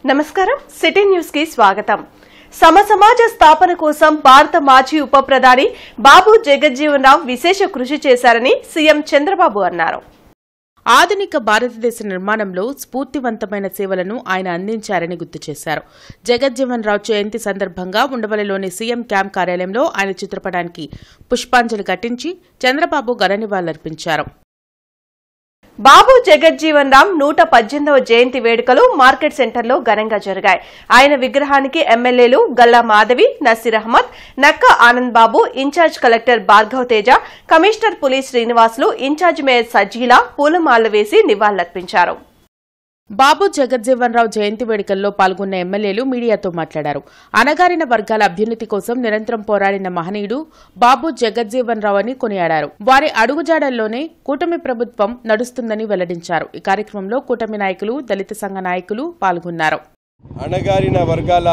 నమస్కారం city news కి స్వాగతం. సమసమాజ స్థాపన కోసం భారత మాజీ ఉప ప్రధాని బాబు జగజ్జీవన్ రామ్ విశేష కృషి చేశారని సీఎం చంద్రబాబు అన్నారు. ఆధునిక భారతదేశ నిర్మాణంలో స్ఫూర్తివంతమైన సేవలను ఆయన అందించారని గుర్తు చేశారు. జగజ్జీవన్ రావు జయంతి సందర్భంగా ఉండవల్లిలోని సీఎం క్యాంప్ కార్యాలయంలో ఆయన చిత్రపటానికి పుష్పాంజలి ఘటించి చంద్రబాబు ఘన నివాళులర్పించారు. బాబు జగజ్జీవన్ రామ్ 118వ జయంతి వేడుకలు మార్కెట్ సెంటర్లో ఘనంగా జరిగాయి. ఆయన విగ్రహానికి ఎమ్మెల్యేలు Galla Madhavi, Naseer Ahmed, Nakka Anand Babu, incharge collector Bhargav Teja, commissioner Puli Srinivasulu, incharge mayor Sajila పూలమాలలు వేసి నివాళులర్పించారు. బాబు జగజ్జీవన్ రావు జయంతి వేడుకల్లో పాల్గొన్న ఎమ్మెల్యేలు మీడియాతో మాట్లాడారు. అణగారిన వర్గాల అభ్యున్నతి కోసం నిరంతరం పోరాడిన మహనీయుడు బాబు జగజ్జీవన్ రావు అని కొనియాడారు. వారి అడుగుజాడల్లోనే కూటమి ప్రభుత్వం నడుస్తుందని వెల్లడించారు. ఈ కార్యక్రమంలో కూటమి నాయకులు, దళిత సంఘ నాయకులు పాల్గొన్నారు. అణగారిన వర్గాల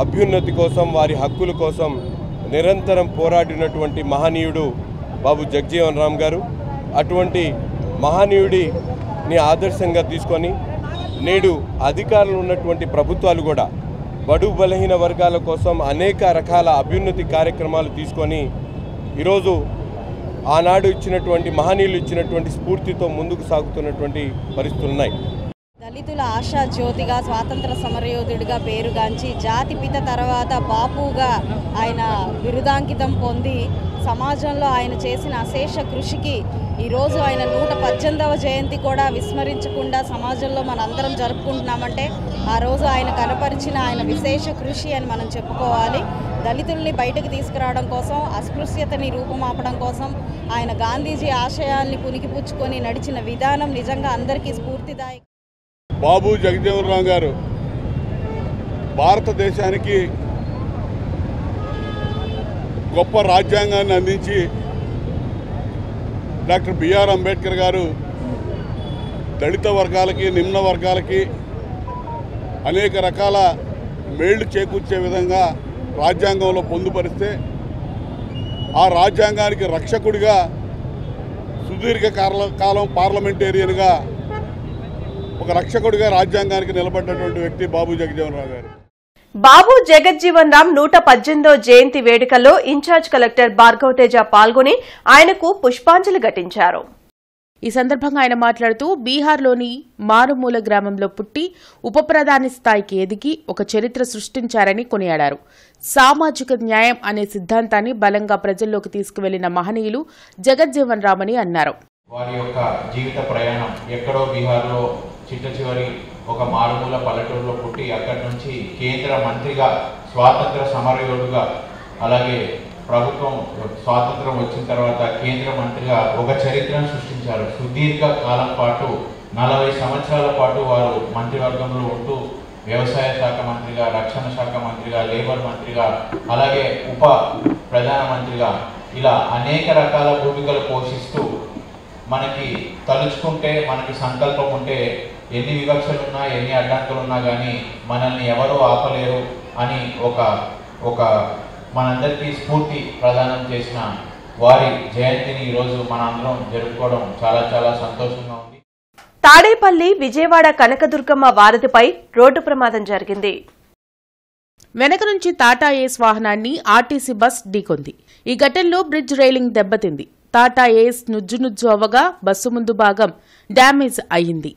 అభ్యున్నతి కోసం, వారి హక్కుల కోసం నిరంతరం పోరాడినటువంటి మహనీయుడు బాబు జగజ్జీవన్ రామ్ గారు. అటువంటి మహనీయుడిని ఆదర్శంగా తీసుకొని నేడు అధికారులు ఉన్నటువంటి ప్రభుత్వాలు కూడా బడుగు బలహీన వర్గాల కోసం అనేక రకాల అభ్యున్నతి కార్యక్రమాలు తీసుకొని ఈరోజు ఆనాడు ఇచ్చినటువంటి మహనీయులు ఇచ్చినటువంటి స్ఫూర్తితో ముందుకు సాగుతున్నటువంటి పరిస్థితులు ఉన్నాయి. దళితుల ఆశా జ్యోతిగా, స్వాతంత్ర సమరయోధుడిగా పేరుగాంచి జాతిపిత తర్వాత బాపుగా ఆయన బిరుదాంకితం పొంది సమాజంలో ఆయన చేసిన అశేష కృషికి ఈరోజు ఆయన 118వ జయంతి కూడా విస్మరించకుండా సమాజంలో మనందరం జరుపుకుంటున్నామంటే ఆ రోజు ఆయన కనపరిచిన ఆయన విశేష కృషి అని మనం చెప్పుకోవాలి. దళితుల్ని బయటకు తీసుకురావడం కోసం, అస్పృశ్యతని రూపుమాపడం కోసం ఆయన గాంధీజీ ఆశయాల్ని పుణికిపుచ్చుకొని నడిచిన విధానం నిజంగా అందరికీ స్ఫూర్తిదాయకం. బాబు జగజ్జీవన్ రామ్ గారు భారతదేశానికి గొప్ప రాజ్యాంగాన్ని అందించి డాక్టర్ బిఆర్ అంబేద్కర్ గారు దళిత వర్గాలకి, నిమ్న వర్గాలకి అనేక రకాల మేళ్లు చేకూర్చే విధంగా రాజ్యాంగంలో పొందుపరిస్తే ఆ రాజ్యాంగానికి రక్షకుడిగా సుదీర్ఘ కాలం పార్లమెంటేరియన్గా ఒక రక్షకుడిగా రాజ్యాంగానికి నిలబడ్డటువంటి వ్యక్తి బాబు జగజ్జీవన్ రావు గారు. బాబు జగజ్జీవన్ రామ్ 118వ జయంతి వేడుకల్లో ఇన్ఛార్జ్ కలెక్టర్ భార్గవ్ తేజ పాల్గొని ఆయనకు పుష్పాంజలి ఘటించారు. ఈ సందర్భంగా ఆయన మాట్లాడుతూ బీహార్లోని మారుమూల గ్రామంలో పుట్టి ఉప ప్రధాని స్థాయికి ఎదిగి ఒక చరిత్ర సృష్టించారని కొనియాడారు. సామాజిక న్యాయం అనే సిద్ధాంతాన్ని బలంగా ప్రజల్లోకి తీసుకువెళ్లిన మహనీయులు జగజ్జీవన్ రామ్ అని అన్నారు. వారి యొక్క జీవిత ప్రయాణం ఎక్కడో బీహార్లో చిట్ట చివరి ఒక మారుమూల పల్లెటూరులో పుట్టి అక్కడి నుంచి కేంద్ర మంత్రిగా, స్వాతంత్ర సమరయోధుగా, అలాగే ప్రభుత్వం స్వాతంత్రం వచ్చిన తర్వాత కేంద్ర మంత్రిగా ఒక చరిత్రను సృష్టించారు. సుదీర్ఘ కాలం పాటు 40 సంవత్సరాల పాటు వారు మంత్రివర్గంలో ఉంటూ వ్యవసాయ శాఖ మంత్రిగా, రక్షణ శాఖ మంత్రిగా, లేబర్ మంత్రిగా, అలాగే ఉప ప్రధానమంత్రిగా ఇలా అనేక రకాల భూమికలు పోషిస్తూ మనకి తలుచుకుంటే, మనకి సంకల్పం ఉంటే ఎన్ని వివక్షలున్నా, ఎన్ని అడ్డంకులున్నా కానీ మనల్ని ఎవరూ ఆపలేరు అని ఒక మనందరికీ స్ఫూర్తి ప్రదానం చేసిన వారి జయంతిని ఈరోజు మనందరం జరుపుకోవడం చాలా చాలా సంతోషంగా ఉంది. తాడేపల్లి విజయవాడ కనకదుర్గమ్మ వారధిపై రోడ్డు ప్రమాదం జరిగింది. వెనక నుంచి టాటా ఏస్ వాహనాన్ని ఆర్టీసీ బస్ ఢీకొంది. ఈ ఘటనలో బ్రిడ్జ్ రైలింగ్ దెబ్బతింది. టాటా ఏస్ నుజ్జు అవ్వగా బస్సు ముందు భాగం డ్యామేజ్ అయ్యింది.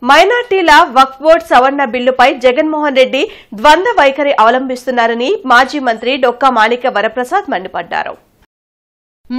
మైనార్టీల వక్ఫ్ బోర్డు సవరణ బిల్లుపై జగన్మోహన్ రెడ్డి ద్వంద్వ వైఖరి అవలంబిస్తున్నారని మాజీ మంత్రి డొక్కా మాణిక్య వరప్రసాద్ మండిపడ్డారు.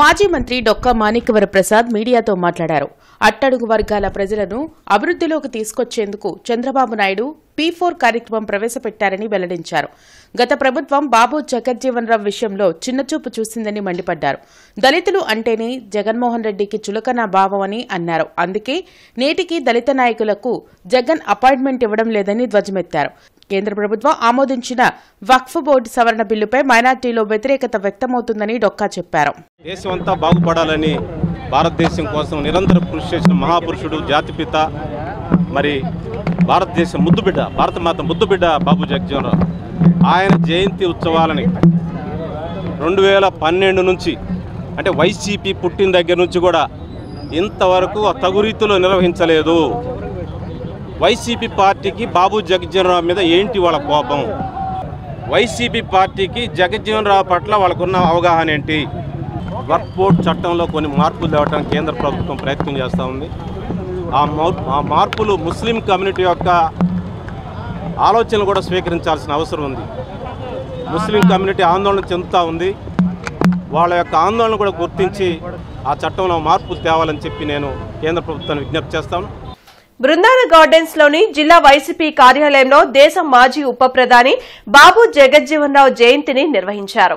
మాజీ మంత్రి డొక్కా మాణిక్య వరప్రసాద్ మీడియాతో మాట్లాడారు. అట్టడుగు వర్గాల ప్రజలను అభివృద్దిలోకి తీసుకొచ్చేందుకు చంద్రబాబు నాయుడు P4 కార్యక్రమం ప్రవేశపెట్టారని వెల్లడించారు. గత ప్రభుత్వం బాబు జగజ్జీవన్ రామ్ విషయంలో చిన్నచూపు చూసిందని మండిపడ్డారు. దళితులు అంటేనే జగన్మోహన్ రెడ్డికి చులకన భావమని అన్నారు. అందుకే నేటికి దళిత నాయకులకు జగన్ అపాయింట్మెంట్ ఇవ్వడం లేదని ధ్వజమెత్తారు. కేంద్ర ప్రభుత్వం ఆమోదించిన వక్ఫ్ బోర్డు సవరణ బిల్లుపై మైనార్టీలో వ్యతిరేకత వ్యక్తమవుతుందని డొక్కా చెప్పారు. దేశమంతా బాగుపడాలని భారతదేశం కోసం నిరంతరం కృషి చేసిన మహాపురుషుడు, జాతిపిత, మరి భారతదేశం ముద్దుబిడ్డ, భారతమాత ముద్దుబిడ్డ బాబు జగజ్జీవన్ రామ్. ఆయన జయంతి ఉత్సవాలని 2012 నుంచి, అంటే వైసీపీ పుట్టిన దగ్గర నుంచి కూడా ఇంతవరకు తగు రీతిలో నిర్వహించలేదు. వైసీపీ పార్టీకి బాబు జగజ్జీవన్ రామ్ మీద ఏంటి వాళ్ళ కోపం? వైసీపీ పార్టీకి జగజ్జీవన్ రామ్ పట్ల వాళ్ళకున్న అవగాహన ఏంటి? వర్క్ బోర్డ్ చట్టంలో కొన్ని మార్పులు తేవడానికి కేంద్ర ప్రభుత్వం ప్రయత్నం చేస్తూ ఉంది. ఆ మార్పులు ముస్లిం కమ్యూనిటీ యొక్క ఆలోచనలు కూడా స్వీకరించాల్సిన అవసరం ఉంది. ముస్లిం కమ్యూనిటీ ఆందోళన చెందుతూ ఉంది. వాళ్ళ యొక్క ఆందోళన కూడా గుర్తించి ఆ చట్టంలో మార్పులు తేవాలని చెప్పి నేను కేంద్ర ప్రభుత్వాన్ని విజ్ఞప్తి చేస్తాను. బృందావన గార్డెన్స్ లోని జిల్లా వైసీపీ కార్యాలయంలో దేశ మాజీ ఉప ప్రధాని బాబు జగజ్జీవన్ రామ్ జయంతిని నిర్వహించారు.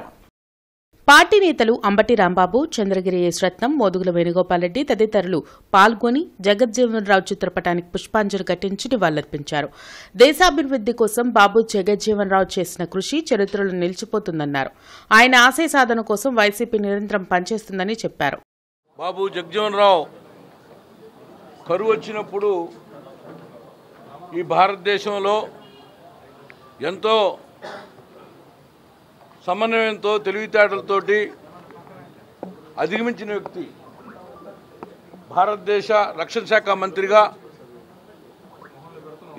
పార్టీ నేతలు అంబటి రాంబాబు, చంద్రగిరి రత్నం, మోదుగుల వేణుగోపాల్ రెడ్డి తదితరులు పాల్గొని జగజ్జీవన్ రామ్ చిత్రపటానికి పుష్పాంజలి ఘటించి నివాళులర్పించారు. దేశాభివృద్ది కోసం బాబు జగజ్జీవన్ రామ్ చేసిన కృషి చరిత్రలో నిలిచిపోతుందన్నారు. ఆయన ఆశయ సాధన కోసం వైసీపీ నిరంతరం పనిచేస్తుందని చెప్పారు. బాబు జగజ్జీవన్ రామ్ కరువు వచ్చినప్పుడు ఈ భారతదేశంలో ఎంతో సమన్వయంతో, తెలివితేటలతోటి అధిగమించిన వ్యక్తి. భారతదేశ రక్షణ శాఖ మంత్రిగా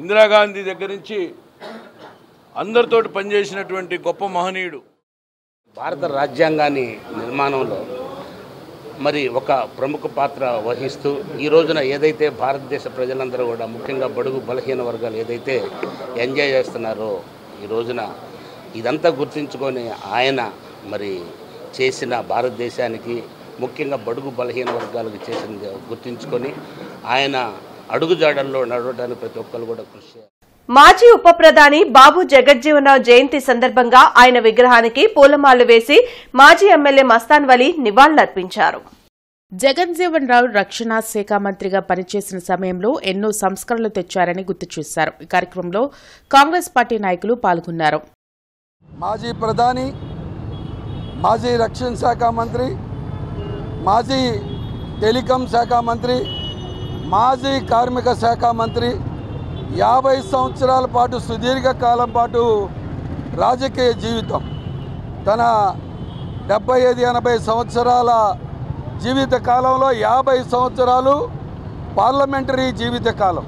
ఇందిరాగాంధీ దగ్గర నుంచి అందరితోటి పనిచేసినటువంటి గొప్ప మహనీయుడు. భారత రాజ్యాంగాన్ని నిర్మాణంలో మరి ఒక ప్రముఖ పాత్ర వహిస్తూ ఈ రోజున ఏదైతే భారతదేశ ప్రజలందరూ కూడా, ముఖ్యంగా బడుగు బలహీన వర్గాలు ఏదైతే ఎంజాయ్ చేస్తున్నారో ఈ రోజున ఇదంతా గుర్తించుకొని ఆయన మరి చేసిన భారతదేశానికి, ముఖ్యంగా బడుగు బలహీన వర్గాలకు చేసింది గుర్తించుకొని ఆయన అడుగుజాడల్లో నడవడానికి ప్రతి ఒక్కరు కూడా కృషి చేయాలి. మాజీ ఉప ప్రధాని బాబు జగజ్జీవన్ రామ్ జయంతి సందర్భంగా ఆయన విగ్రహానికి పూలమాలలు వేసి మాజీ ఎమ్మెల్యే మస్తాన్ వలీ నివాళులర్పించారు. జగజ్జీవన్ రామ్ రక్షణ శాఖ మంత్రిగా పనిచేసిన సమయంలో ఎన్నో సంస్కరణలు తెచ్చారని గుర్తు చేశారు. ఈ కార్యక్రమంలో కాంగ్రెస్ పార్టీ నాయకులు పాల్గొన్నారు. మాజీ ప్రధాని, మాజీ రక్షణ శాఖ మంత్రి, మాజీ టెలికాం శాఖ మంత్రి, మాజీ కార్మిక శాఖ మంత్రి, 50 సంవత్సరాల పాటు సుదీర్ఘకాలం పాటు రాజకీయ జీవితం, తన 75-80 సంవత్సరాల జీవిత కాలంలో 50 సంవత్సరాలు పార్లమెంటరీ జీవిత కాలం.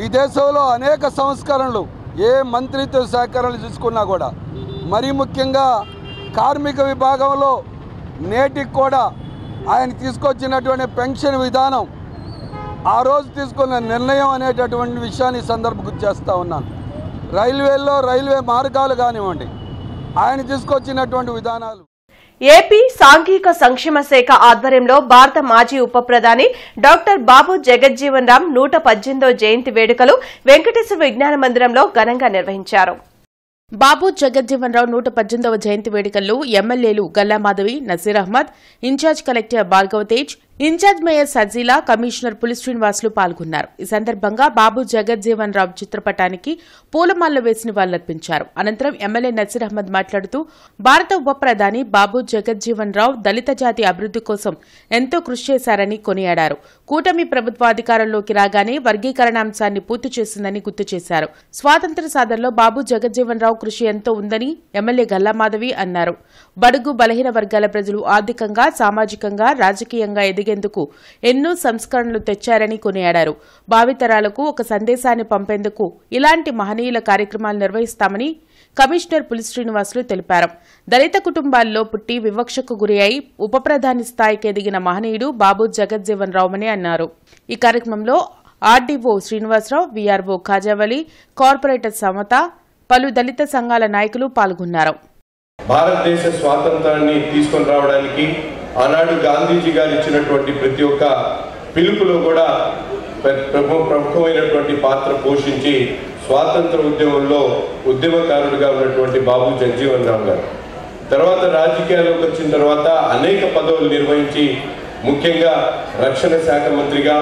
ఈ దేశంలో అనేక సంస్కరణలు, ఏ మంత్రిత్వ శాఖలు చూసుకున్నా కూడా, మరీ ముఖ్యంగా కార్మిక విభాగంలో నేటికి కూడా ఆయన తీసుకొచ్చినటువంటి పెన్షన్ విధానం, ఆ రోజు తీసుకున్న నిర్ణయం అనేటటువంటి విషయాన్ని సందర్భం చేస్తూ ఉన్నాను. రైల్వేల్లో రైల్వే మార్గాలు కానివ్వండి, ఆయన తీసుకొచ్చినటువంటి విధానాలు. ఏపీ సాంఘిక సంక్షేమ శాఖ ఆధ్వర్యంలో భారత మాజీ ఉప ప్రధాని డాక్టర్ బాబు జగజ్జీవన్ రామ్ 118వ జయంతి వేడుకలు వెంకటేశ్వర విజ్ఞాన మందిరంలో ఘనంగా నిర్వహించారు. బాబు జగజ్జీవన్ రామ్ 118వ జయంతి వేడుకల్లో ఎమ్మెల్యేలు Galla Madhavi, Naseer Ahmed, incharge collector Bhargav Tej, incharge mayor Sajila, commissioner Puli Srinivasulu పాల్గొన్నారు. ఈ సందర్భంగా బాబు జగజ్జీవన్ రామ్ చిత్రపటానికి పూలమాలలు వేసి నివాళులర్పించారు. అనంతరం ఎమ్మెల్యే నసీర్ అహ్మద్ మాట్లాడుతూ భారత ఉప ప్రధాని బాబు జగజ్జీవన్ రామ్ దళిత జాతి అభివృద్ది కోసం ఎంతో కృషి చేశారని కొనియాడారు. కూటమి ప్రభుత్వ అధికారంలోకి రాగానే వర్గీకరణ అంశాన్ని పూర్తి చేసిందని గుర్తు చేశారు. స్వాతంత్ర్య సాధనలో బాబు జగజ్జీవన్ రామ్ కృషి ఎంతో ఉందని ఎమ్మెల్యే గల్లా మాధవి అన్నారు. బడుగు బలహీన వర్గాల ప్రజలు ఆర్థికంగా, సామాజికంగా, రాజకీయంగా ఎదిగేందుకు ఎన్నో సంస్కరణలు తెచ్చారని కొనియాడారు. భావితరాలకు ఒక సందేశాన్ని పంపేందుకు ఇలాంటి మహనీయుల కార్యక్రమాలు నిర్వహిస్తామని కమిషనర్ పులి శ్రీనివాసులు తెలిపారు. దళిత కుటుంబాల్లో పుట్టి వివక్షకు గురి అయి ఉప ప్రధాని స్థాయికి ఎదిగిన మహనీయుడు బాబు జగజ్జీవన్ రామ్ అని అన్నారు. ఈ కార్యక్రమంలో RDO Srinivasarao, VRO Khajavali, corporator Samata, పలు దళిత సంఘాల నాయకులు పాల్గొన్నారు. భారతదేశ స్వాతంత్రాన్ని తీసుకొని రావడానికి ఆనాడు గాంధీజీ గారు ఇచ్చినటువంటి ప్రతి ఒక్క పిలుపులో కూడా ప్రముఖమైనటువంటి పాత్ర పోషించి స్వాతంత్ర ఉద్యమంలో ఉద్యమకారుడిగా ఉన్నటువంటి బాబు జగజ్జీవన్ రామ్ గారు తర్వాత రాజకీయాల్లోకి వచ్చిన తర్వాత అనేక పదవులు నిర్వహించి, ముఖ్యంగా రక్షణ శాఖ మంత్రిగా,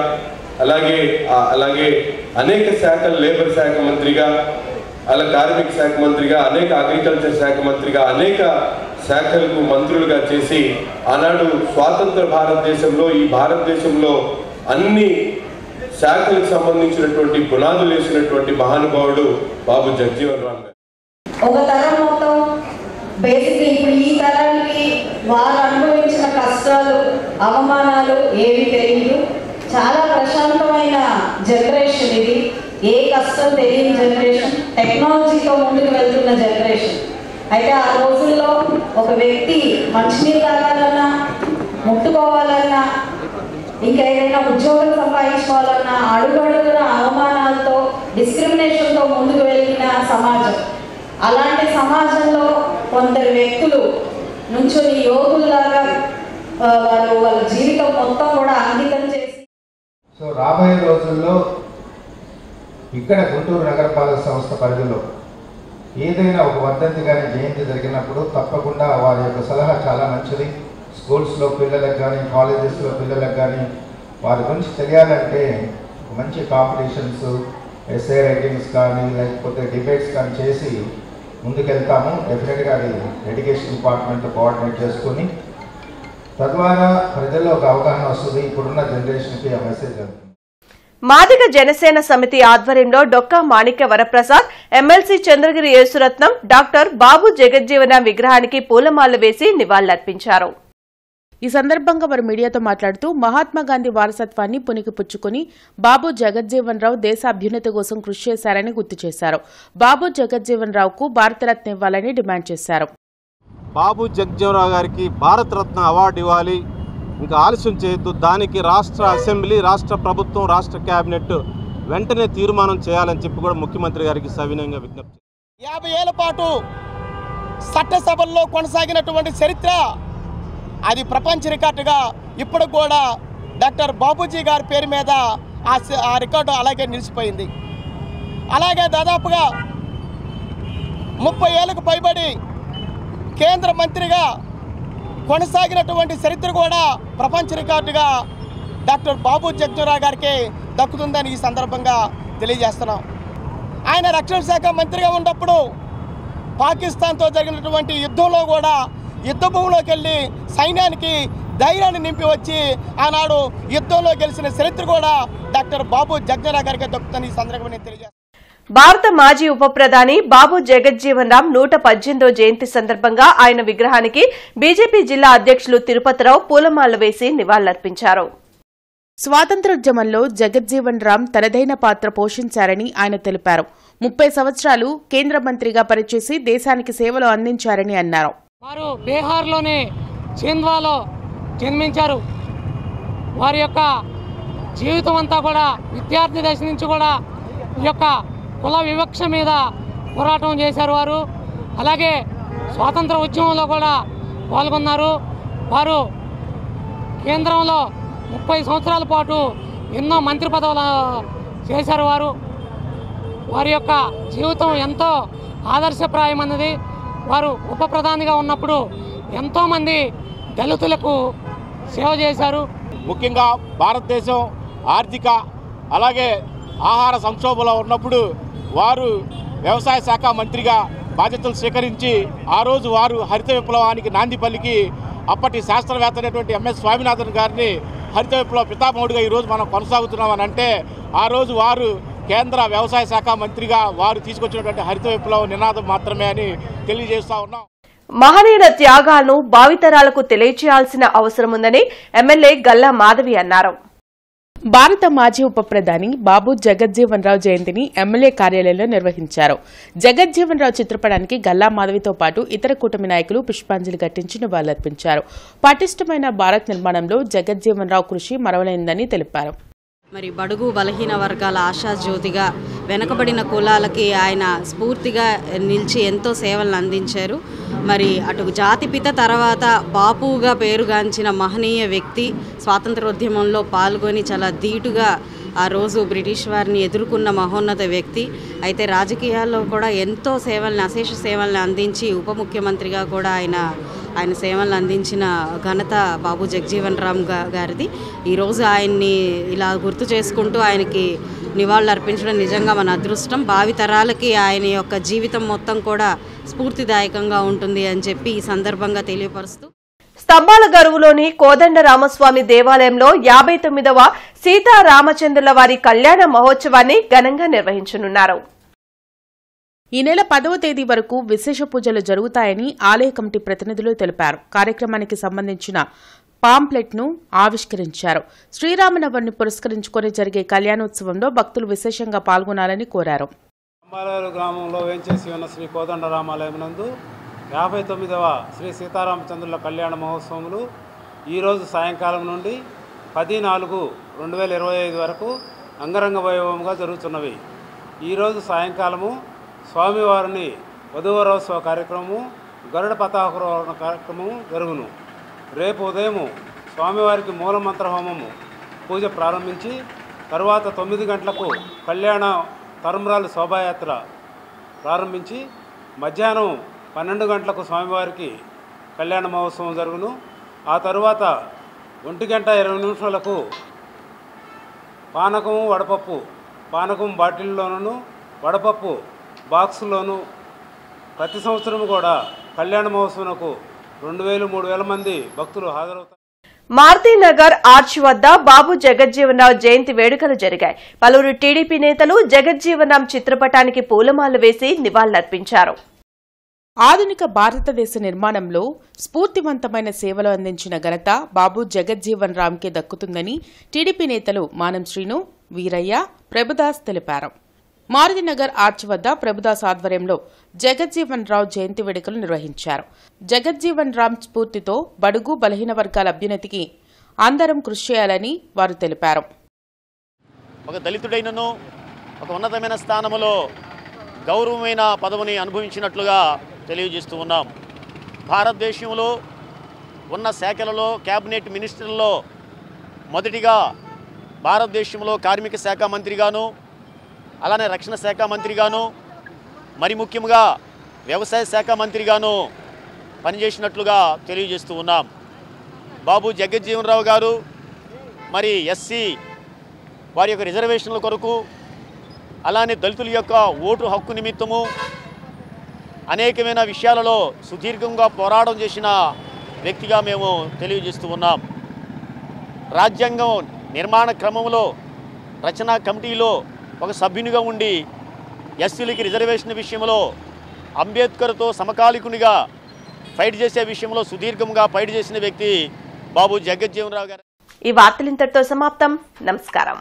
అలాగే అనేక శాఖల, లేబర్ శాఖ మంత్రిగా, అలా కార్మిక శాఖ మంత్రిగా, అనేక అగ్రికల్చర్ శాఖ మంత్రిగా అనేక శాఖలకు మంత్రులుగా చేసి ఆనాడు స్వాతంత్ర భారతదేశంలో ఈ భారతదేశంలో అన్ని శాఖలకు సంబంధించినటువంటి పునాదులు వేసినటువంటి మహానుభావుడు బాబు జగజ్జీవన్ రామ్ గారు. ఒక తరం మొత్తం బేసిక్లీ ఇప్పుడు ఈ తరానికి వారు అనుభవించిన కష్టాలు అవమానాలు ఏవి తెలియదు. చాలా ప్రశాంతమైన జనరేషన్ ఇది. ఏ కష్టం తెలియని జనరేషన్, టెక్నాలజీతో ముందుకు వెళ్తున్న జనరేషన్. అయితే ఆ రోజుల్లో ఒక వ్యక్తి మంచినీరు తాగాలన్నా, ముట్టుకోవాలన్నా, ఇంకా ఏదైనా ఉద్యోగం సంపాదించుకోవాలన్నా అడుగడుగున అవమానాలతో డిస్క్రిమినేషన్తో ముందుకు వెళ్ళిన సమాజం. అలాంటి సమాజంలో కొందరు వ్యక్తులు నుంచుని యోగుల్లాగా వాళ్ళ జీవితం మొత్తం కూడా అంకితం చేసి సో రాబోయే రోజుల్లో ఇక్కడ గుంటూరు నగరపాలక సంస్థ పరిధిలో ఏదైనా ఒక వర్ధంతి కానీ జయంతి జరిగినప్పుడు తప్పకుండా వారి యొక్క సలహా చాలా మంచిది. స్కూల్స్లో పిల్లలకు కానీ కాలేజెస్లో పిల్లలకు కానీ వారి గురించి తెలియాలంటే మంచి కాంపిటీషన్స్, ఎస్ఏ రైటింగ్స్ కానీ లేకపోతే డిబేట్స్ కానీ చేసి ముందుకెళ్తాము. డెఫినెట్గా అది ఎడ్యుకేషన్ డిపార్ట్మెంట్తో కోఆర్డినేట్ చేసుకుని తద్వారా ప్రజల్లో ఒక అవగాహన వస్తుంది. ఇప్పుడున్న జనరేషన్కి ఆ మెసేజ్ వెళ్తుంది. మాదిగ జనసేన సమితి ఆధ్వర్యంలో డొక్కా మాణిక్య వరప్రసాద్, ఎమ్మెల్సీ చంద్రగిరి యేసురత్నం, డాక్టర్ బాబు జగజ్జీవన విగ్రహానికి పూలమాలలు వేసి నివాళులర్పించారు. ఈ సందర్భంగా వారు మీడియాతో మాట్లాడుతూ మహాత్మాగాంధీ వారసత్వాన్ని పుణికిపుచ్చుకుని బాబు జగజ్జీవన్ రావు దేశ అభ్యున్నతి కోసం కృషి చేశారని గుర్తు చేశారు. బాబు జగజ్జీవన్ రావుకు భారతరత్న ఇవ్వాలని డిమాండ్ చేశారు. బాబు జగజ్జీవన్ రావు గారికి భారతరత్న అవార్డు ఇవ్వాలి, ఇంకా ఆలస్యం చేయొద్దు. దానికి రాష్ట్ర అసెంబ్లీ, రాష్ట్ర ప్రభుత్వం, రాష్ట్ర కేబినెట్ వెంటనే తీర్మానం చేయాలని చెప్పి కూడా ముఖ్యమంత్రి గారికి సవినయంగా విజ్ఞప్తి. 50 ఏళ్ల పాటు చట్టసభల్లో కొనసాగినటువంటి చరిత్ర అది ప్రపంచ రికార్డుగా ఇప్పుడు కూడా డాక్టర్ బాబూజీ గారి పేరు మీద ఆ రికార్డు అలాగే నిలిచిపోయింది. అలాగే దాదాపుగా 30 ఏళ్లకు పైబడి కేంద్ర మంత్రిగా కొనసాగినటువంటి చరిత్ర కూడా ప్రపంచ రికార్డుగా డాక్టర్ బాబు జగజ్జీవన్ గారికి దక్కుతుందని ఈ సందర్భంగా తెలియజేస్తున్నాం. ఆయన రక్షణ శాఖ మంత్రిగా ఉన్నప్పుడు పాకిస్తాన్తో జరిగినటువంటి యుద్ధంలో కూడా యుద్ధ భూమిలోకి వెళ్ళి సైన్యానికి ధైర్యాన్ని నింపి వచ్చి ఆనాడు యుద్ధంలో గెలిచిన చరిత్ర కూడా డాక్టర్ బాబు జగజ్జీవన్ గారికి దక్కుతుందని ఈ సందర్భంగా నేను తెలియజేస్తాను. భారత మాజీ ఉప ప్రధాని బాబు జగజ్జీవన్ రామ్ 118వ జయంతి సందర్భంగా ఆయన విగ్రహానికి బీజేపీ జిల్లా అధ్యక్షులు తిరుపతిరావు పూలమాలలు వేసి నివాళులర్పించారు. స్వాతంత్ర్యోద్యమంలో జగజ్జీవన్ రామ్ తనదైన పాత్ర పోషించారని ఆయన తెలిపారు. 30 సంవత్సరాలు కేంద్ర మంత్రిగా పనిచేసి దేశానికి సేవలు అందించారని అన్నారు. వారు బీహార్లోని చింద్వాలో జన్మించారు. వారి యొక్క జీవితం అంతా కూడా విద్యార్థి దశ నుంచి కూడా ఈ యొక్క కుల వివక్ష మీద పోరాటం చేశారు వారు. అలాగే స్వాతంత్ర ఉద్యమంలో కూడా పాల్గొన్నారు. వారు కేంద్రంలో 30 సంవత్సరాల పాటు ఎన్నో మంత్రి పదవులు చేశారు. వారి యొక్క జీవితం ఎంతో ఆదర్శప్రాయమైనది. వారు ఉప ప్రధానిగా ఉన్నప్పుడు ఎంతోమంది దళితులకు సేవ చేశారు. ముఖ్యంగా భారతదేశం ఆర్థిక అలాగే ఆహార సంక్షోభంలో ఉన్నప్పుడు వారు వ్యవసాయ శాఖ మంత్రిగా బాధ్యతలు స్వీకరించి ఆ రోజు వారు హరిత విప్లవానికి నాంది పలికి అప్పటి శాస్త్రవేత్త అయినటువంటి ఎంఎస్ స్వామినాథన్ గారిని హరిత విప్లవ పితామహుడిగా ఈరోజు మనం కొనసాగుతున్నామని అంటే ఆ రోజు వారు కేంద్ర వ్యవసాయ శాఖ మంత్రిగా వారు తీసుకొచ్చినటువంటి హరిత విప్లవ నినాదం మాత్రమే అని తెలియజేస్తా ఉన్నాం. మహనీయుల త్యాగాలను భావితరాలకు తెలియచేయాల్సిన అవసరముందని ఎమ్మెల్యే గల్లా మాధవి అన్నారు. భారత మాజీ ఉప ప్రధాని బాబు జగజ్జీవన్ రావు జయంతిని ఎమ్మెల్యే కార్యాలయంలో నిర్వహించారు. జగజ్జీవన్ రావు చిత్రపటానికి గల్లా మాధవితో పాటు ఇతర కూటమి నాయకులు పుష్పాంజలి ఘటించి నివాళులర్పించారు. పటిష్టమైన భారత్ నిర్మాణంలో జగజ్జీవన్ రావు కృషి మరవలేనిదని తెలిపారు. మరి బడుగు బలహీన వర్గాల ఆశాజ్యోతిగా వెనుకబడిన కులాలకి ఆయన స్ఫూర్తిగా నిలిచి ఎంతో సేవలను అందించారు. మరి అటు జాతిపిత తర్వాత బాపుగా పేరుగాంచిన మహనీయ వ్యక్తి, స్వాతంత్రోద్యమంలో పాల్గొని చాలా ధీటుగా ఆ రోజు బ్రిటిష్ వారిని ఎదుర్కొన్న మహోన్నత వ్యక్తి. అయితే రాజకీయాల్లో కూడా ఎంతో సేవల్ని, అశేష సేవల్ని అందించి ఉప ముఖ్యమంత్రిగా కూడా ఆయన సేవలను అందించిన ఘనత బాబు జగజ్జీవన్ రామ్ గారిది. ఈరోజు ఆయన్ని ఇలా గుర్తు చేసుకుంటూ ఆయనకి నివాళులు అర్పించడం నిజంగా మన అదృష్టం. భావితరాలకి ఆయన యొక్క జీవితం మొత్తం కూడా స్ఫూర్తిదాయకంగా ఉంటుంది అని చెప్పి ఈ సందర్భంగా తెలియపరుస్తూ, స్తంభాల గరువులోని కోదండ రామస్వామి దేవాలయంలో 59వ సీతారామచంద్రుల వారి కళ్యాణ మహోత్సవాన్ని ఘనంగా నిర్వహించనున్నారు. ఈ నెల 10వ తేదీ వరకు విశేష పూజలు జరుగుతాయని ఆలయ కమిటీ ప్రతినిధులు తెలిపారు. కార్యక్రమానికి సంబంధించిన పాంప్లెట్ ను ఆవిష్కరించారు. శ్రీరామనవమిని పురస్కరించుకుని జరిగే కళ్యాణోత్సవంలో భక్తులు విశేషంగా పాల్గొనాలని కోరారు. అంబాలూరు గ్రామంలో వేంచేసి ఉన్న శ్రీ కోదండ రామాలయం నందు 59వ శ్రీ సీతారామచంద్రుల కళ్యాణ మహోత్సవములు ఈరోజు సాయంకాలం నుండి 10/4/2025 వరకు అంగరంగ వైభవంగా జరుగుతున్నవి. ఈరోజు సాయంకాలము స్వామివారిని వధూవరోత్సవ కార్యక్రమము, గరుడ పతాకారోహణ కార్యక్రమము జరుగును. రేపు ఉదయము స్వామివారికి మూలమంత్ర హోమము పూజ ప్రారంభించి తరువాత 9 గంటలకు కళ్యాణ తరంబ్రాలు శోభాయాత్ర ప్రారంభించి మధ్యాహ్నం 12 గంటలకు స్వామివారికి కళ్యాణ మహోత్సవం జరుగును. ఆ తరువాత 1:20 పానకము వడపప్పు, పానకం బాటిల్లోనూ వడపప్పు బాక్సులోను ప్రతి సంవత్సరం కూడా కళ్యాణ మహోత్సవంకు 2000-3000 మంది భక్తులు హాజరవుతారు. మారుతీనగర్ ఆర్చ్ వద్ద బాబు జగజ్జీవన్ రావు జయంతి వేడుకలు జరిగాయి. పలువురు టీడీపీ నేతలు జగజ్జీవన్ రామ్ చిత్రపటానికి పూలమాలలు వేసి నివాళులర్పించారు. ఆధునిక భారతదేశ నిర్మాణంలో స్ఫూర్తివంతమైన సేవలు అందించిన ఘనత బాబు జగజ్జీవన్ రామ్కే దక్కుతుందని టీడీపీ నేతలు మానం శ్రీను, వీరయ్య, ప్రభుదాస్ తెలిపారు. మారుతినగర్ ఆర్చ్ వద్ద ప్రభుదాస్ ఆధ్వర్యంలో జగజ్జీవన్ రావు జయంతి వేడుకలు నిర్వహించారు. జగజ్జీవన్ రామ్ స్ఫూర్తితో బడుగు బలహీన వర్గాల అభ్యున్నతికి అందరం కృషి చేయాలని వారు తెలిపారు. ఒక దళితుడైనను ఒక ఉన్నతమైన స్థానంలో గౌరవమైన పదవిని అనుభవించినట్లుగా తెలియజేస్తూ ఉన్నాం. భారతదేశంలో ఉన్న శాఖలలో క్యాబినెట్ మినిస్టర్లలో మొదటిగా భారతదేశంలో కార్మిక శాఖ మంత్రిగాను, అలానే రక్షణ శాఖ మంత్రిగాను, మరి ముఖ్యంగా వ్యవసాయ శాఖ మంత్రిగాను పనిచేసినట్లుగా తెలియజేస్తూ ఉన్నాం. బాబు జగజ్జీవన్ రావు గారు మరి ఎస్సీ వారి యొక్క రిజర్వేషన్ల కొరకు, అలానే దళితుల యొక్క ఓటు హక్కు నిమిత్తము అనేకమైన విషయాలలో సుదీర్ఘంగా పోరాటం చేసిన వ్యక్తిగా మేము తెలియజేస్తూ ఉన్నాం. రాజ్యాంగం నిర్మాణ క్రమంలో రచనా కమిటీలో ఒక సభ్యునిగా ఉండి ఎస్సీలకి రిజర్వేషన్ విషయంలో అంబేద్కర్తో సమకాలికునిగా ఫైట్ చేసే విషయంలో సుదీర్ఘంగా ఫైట్ చేసిన వ్యక్తి బాబు జగజ్జీవన్ రావు గారు. ఈ వార్తలు ఇంతటితో సమాప్తం. నమస్కారం.